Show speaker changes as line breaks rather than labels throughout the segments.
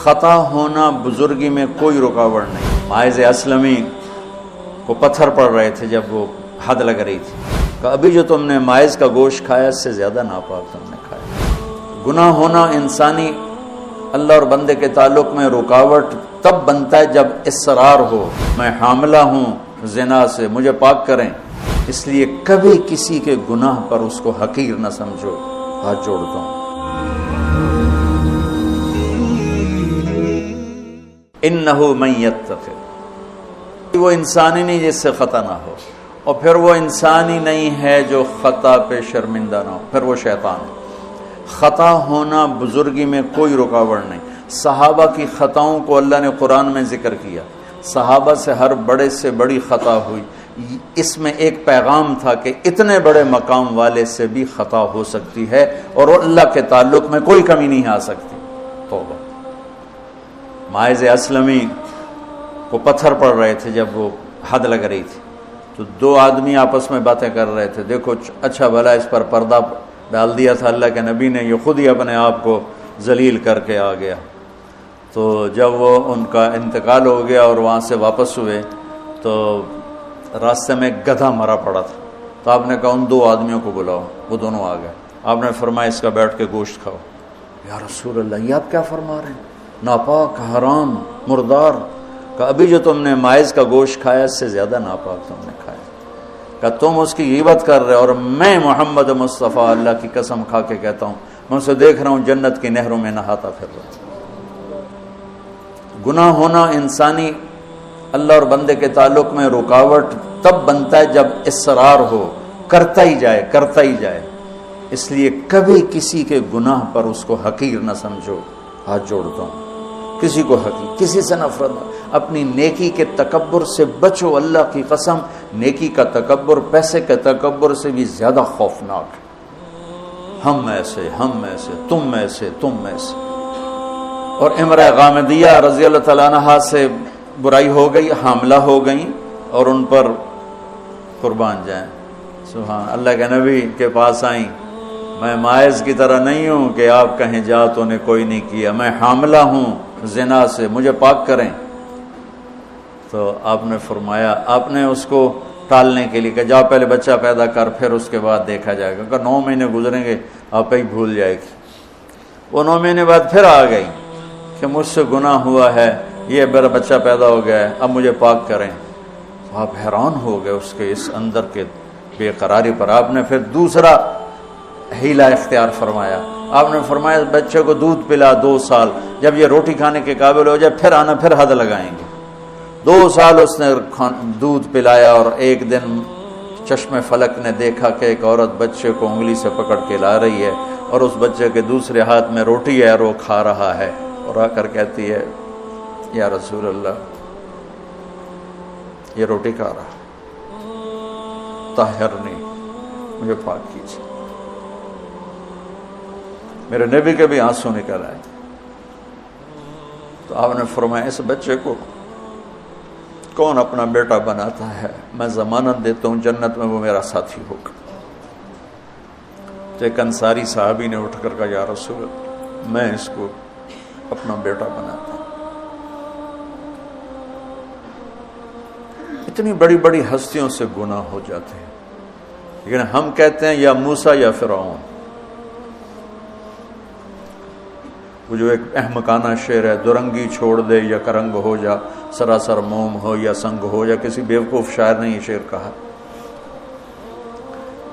خطا ہونا بزرگی میں کوئی رکاوٹ نہیں۔ ماعز اسلمی کو پتھر پڑ رہے تھے جب وہ حد لگ رہی تھی، کہ ابھی جو تم نے ماعز کا گوشت کھایا اس سے زیادہ ناپاک تم نے کھایا۔ گناہ ہونا انسانی اللہ اور بندے کے تعلق میں رکاوٹ تب بنتا ہے جب اصرار ہو، میں حاملہ ہوں زنا سے، مجھے پاک کریں، اس لیے کبھی کسی کے گناہ پر اس کو حقیر نہ سمجھو۔ ہاتھ جوڑتا ہوں۔ انہو من یتقی، وہ انسان ہی نہیں جس سے خطا نہ ہو، اور پھر وہ انسان ہی نہیں ہے جو خطا پہ شرمندہ نہ ہو، پھر وہ شیطان ہے۔ خطا ہونا بزرگی میں کوئی رکاوٹ نہیں۔ صحابہ کی خطاؤں کو اللہ نے قرآن میں ذکر کیا، صحابہ سے ہر بڑے سے بڑی خطا ہوئی، اس میں ایک پیغام تھا کہ اتنے بڑے مقام والے سے بھی خطا ہو سکتی ہے اور اللہ کے تعلق میں کوئی کمی نہیں آ سکتی۔ توبہ۔ ماعز اسلمی کو پتھر پڑ رہے تھے جب وہ حد لگ رہی تھی، تو دو آدمی آپس میں باتیں کر رہے تھے، دیکھو اچھا بھلا اس پر پردہ ڈال دیا تھا اللہ کے نبی نے، یہ خود ہی اپنے آپ کو ذلیل کر کے آ گیا۔ تو جب وہ ان کا انتقال ہو گیا اور وہاں سے واپس ہوئے تو راستے میں ایک گدھا مرا پڑا تھا، تو آپ نے کہا ان دو آدمیوں کو بلاؤ، وہ دونوں آ گئے۔ آپ نے فرمایا اس کا بیٹھ کے گوشت کھاؤ۔ یا رسول اللہ، یہ آپ کیا فرما رہے ہیں؟ ناپاک، حرام، مردار۔ کہ ابھی جو تم نے ماعز کا گوشت کھایا اس سے زیادہ ناپاک تم نے کھایا۔ کہ تم اس کی غیبت کر رہے، اور میں محمد مصطفیٰ اللہ کی قسم کھا کے کہتا ہوں میں اسے دیکھ رہا ہوں جنت کی نہروں میں نہاتا پھر رہا ہوں۔ گناہ ہونا انسانی اللہ اور بندے کے تعلق میں رکاوٹ تب بنتا ہے جب اصرار ہو، کرتا ہی جائے کرتا ہی جائے، اس لیے کبھی کسی کے گناہ پر اس کو حقیر نہ سمجھو۔ ہاتھ جوڑتا ہوں۔ کسی کو حقیر، کسی سے نفرت نہ، اپنی نیکی کے تکبر سے بچو۔ اللہ کی قسم، نیکی کا تکبر پیسے کے تکبر سے بھی زیادہ خوفناک ہے۔ ہم ایسے، ہم ایسے، تم ایسے، تم ایسے۔ اور امرأہ غامدیہ رضی اللہ تعالیٰ عنہا سے برائی ہو گئی، حاملہ ہو گئیں، اور ان پر قربان جائیں سبحان اللہ کے نبی کے پاس آئیں، میں ماعز کی طرح نہیں ہوں کہ آپ کہیں جا تو نے کوئی نہیں کیا، میں حاملہ ہوں زنا سے، مجھے پاک کریں۔ تو آپ نے فرمایا، آپ نے اس کو ٹالنے کے لیے کہ جا پہلے بچہ پیدا کر پھر اس کے بعد دیکھا جائے گا، کہ 9 مہینے گزریں گے آپ ہی بھول جائے گی۔ وہ 9 مہینے بعد پھر آ گئی کہ مجھ سے گناہ ہوا ہے، یہ میرا بچہ پیدا ہو گیا ہے، اب مجھے پاک کریں۔ تو آپ حیران ہو گئے اس کے اس اندر کے بے قراری پر۔ آپ نے پھر دوسرا ہیلہ اختیار فرمایا، آپ نے فرمایا بچے کو دودھ پلا 2 سال، جب یہ روٹی کھانے کے قابل ہو جائے پھر آنا، پھر حد لگائیں گے۔ 2 سال اس نے دودھ پلایا، اور ایک دن چشم فلک نے دیکھا کہ ایک عورت بچے کو انگلی سے پکڑ کے لا رہی ہے، اور اس بچے کے دوسرے ہاتھ میں روٹی ہے اور وہ کھا رہا ہے، اور آ کر کہتی ہے یا رسول اللہ یہ روٹی کھا رہا، طہرنی، مجھے پاک کیجیے۔ میرے نبی کے بھی آنسو نکل آئے۔ تو آپ نے فرمایا اس بچے کو کون اپنا بیٹا بناتا ہے، میں ضمانت دیتا ہوں جنت میں وہ میرا ساتھی ہوگا۔ تو ایک انصاری صحابی نے اٹھ کر کہا یا رسول اللہ میں اس کو اپنا بیٹا بناتا ہوں۔ اتنی بڑی بڑی ہستیوں سے گناہ ہو جاتے ہیں، لیکن ہم کہتے ہیں یا موسیٰ یا فرعون۔ وہ جو ایک احمقانہ شعر ہے، دورنگی چھوڑ دے یا کرنگ ہو جا، سراسر موم ہو یا سنگ ہو جا، کسی بیوقوف شاعر نے یہ شعر کہا۔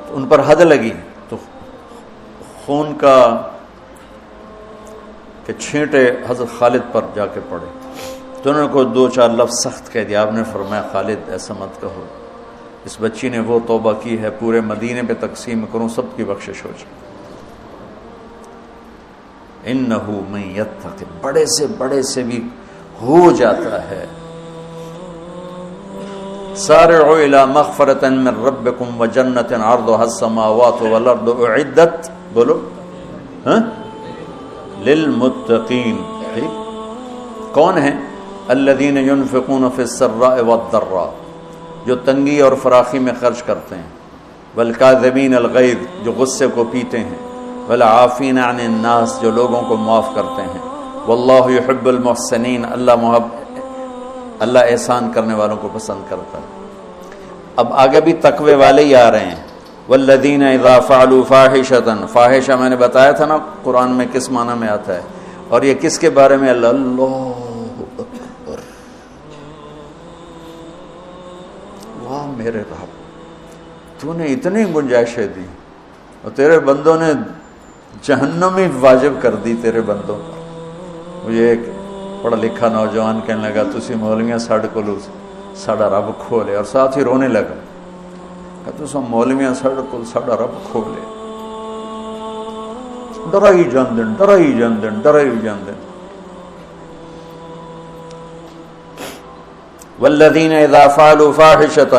تو ان پر حد لگی تو خون کا کہ چھینٹے حضرت خالد پر جا کے پڑے، تو انہوں نے کو 2-4 لفظ سخت کہہ دیا۔ آپ نے فرمایا خالد ایسا مت کہو، اس بچی نے وہ توبہ کی ہے پورے مدینے پہ تقسیم کروں سب کی بخشش ہو جائے۔ انہو من یتقی، بڑے سے بڑے سے بھی ہو جاتا ہے۔ سارعوا الی مغفرۃ من ربکم وجنۃ عرضها السماوات والارض اعدت، بولو للمتقین۔ کون ہیں؟ الذین ينفقون فی السراء والضراء، جو تنگی اور فراخی میں خرچ کرتے ہیں، والکاظمین الغیظ، جو غصے کو پیتے ہیں، والعافین عن الناس، جو لوگوں کو معاف کرتے ہیں، واللہ یحب المحسنین، اللہ احسان کرنے والوں کو پسند کرتا ہے۔ اب آگے بھی تقوی والے ہی آ رہے ہیں۔ والذین اذا فعلوا فاحشۃ، فاحشہ میں نے بتایا تھا نا قرآن میں کس معنی میں آتا ہے، اور یہ کس کے بارے میں؟ اللہ اکبر، واہ میرے رب، تو نے اتنی گنجائشیں دی اور تیرے بندوں نے جہنم ہی واجب کر دی تیرے بندوں پر۔ مجھے ایک پڑھا لکھا نوجوان کہنے لگا تسی مولویاں ساڈے کولوں ساڈا رب کھولے، اور ساتھ ہی رونے لگا کہ تساں مولویاں ساڈے کول ساڈا رب کھولے، ڈرائی جاندن ڈرائی جاندن ڈرائی جاندن۔ والذین اذا فعلوا فاحشۃ،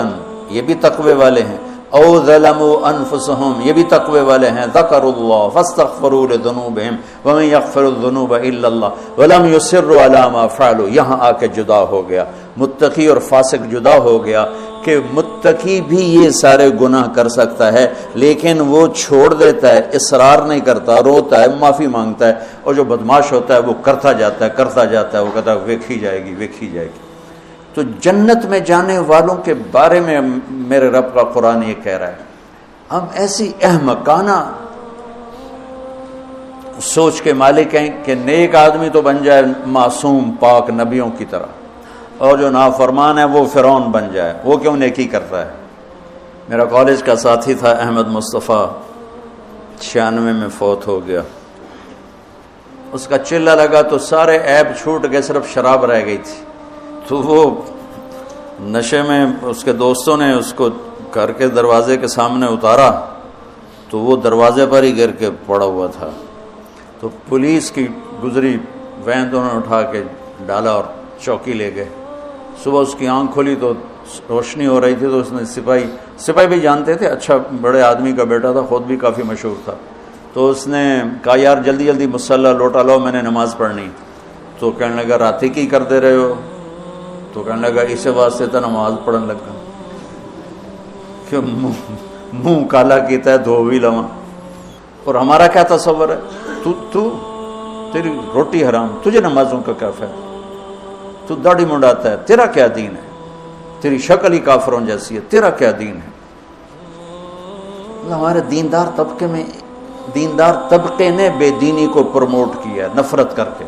یہ بھی تقوی والے ہیں، او ظلموا انفسهم، یہ بھی تقوی والے ہیں، ذکروا اللہ فاستغفروا لذنوبہم ومن یغفر الذنوب الا اللہ ولم یصروا علی ما فعلوا۔ یہاں آ کے جدا ہو گیا، متقی اور فاسق جدا ہو گیا کہ متقی بھی یہ سارے گناہ کر سکتا ہے لیکن وہ چھوڑ دیتا ہے، اصرار نہیں کرتا، روتا ہے، معافی مانگتا ہے، اور جو بدماش ہوتا ہے وہ کرتا جاتا ہے، وہ کہتا ہے ویکھی جائے گی ویکھی جائے گی۔ تو جنت میں جانے والوں کے بارے میں میرے رب کا قرآن یہ کہہ رہا ہے، ہم ایسی احمقانہ سوچ کے مالک ہیں کہ نیک آدمی تو بن جائے معصوم پاک نبیوں کی طرح، اور جو نافرمان ہے وہ فرعون بن جائے، وہ کیوں نیکی کرتا ہے؟ میرا کالج کا ساتھی تھا احمد مصطفیٰ، 96 میں فوت ہو گیا۔ اس کا چلہ لگا تو سارے عیب چھوٹ گئے، صرف شراب رہ گئی تھی، تو وہ نشے میں اس کے دوستوں نے اس کو گھر کے دروازے کے سامنے اتارا تو وہ دروازے پر ہی گر کے پڑا ہوا تھا۔ تو پولیس کی گزری وین تو انہوں نے اٹھا کے ڈالا اور چوکی لے گئے۔ صبح اس کی آنکھ کھلی تو روشنی ہو رہی تھی، تو اس نے سپاہی بھی جانتے تھے، اچھا بڑے آدمی کا بیٹا تھا، خود بھی کافی مشہور تھا، تو اس نے کہا یار جلدی جلدی مصلی لوٹا لو، میں نے نماز پڑھنی۔ تو کہنے لگا راتی کی کرتے رہے ہو؟ تو کہنے لگا اسے واسطے تو نماز پڑھن لگا کہ منہ کالا کیتا ہے دھو بھی لواں۔ اور ہمارا کیا تصور ہے، تیری روٹی حرام، تجھے نمازوں کا کیا فائدہ، تو داڑھی منڈاتا ہے، تیرا کیا دین ہے، تیری شکل ہی کافروں جیسی ہے، تیرا کیا دین ہے۔ ہمارے دیندار طبقے نے بے دینی کو پروموٹ کیا نفرت کر کے۔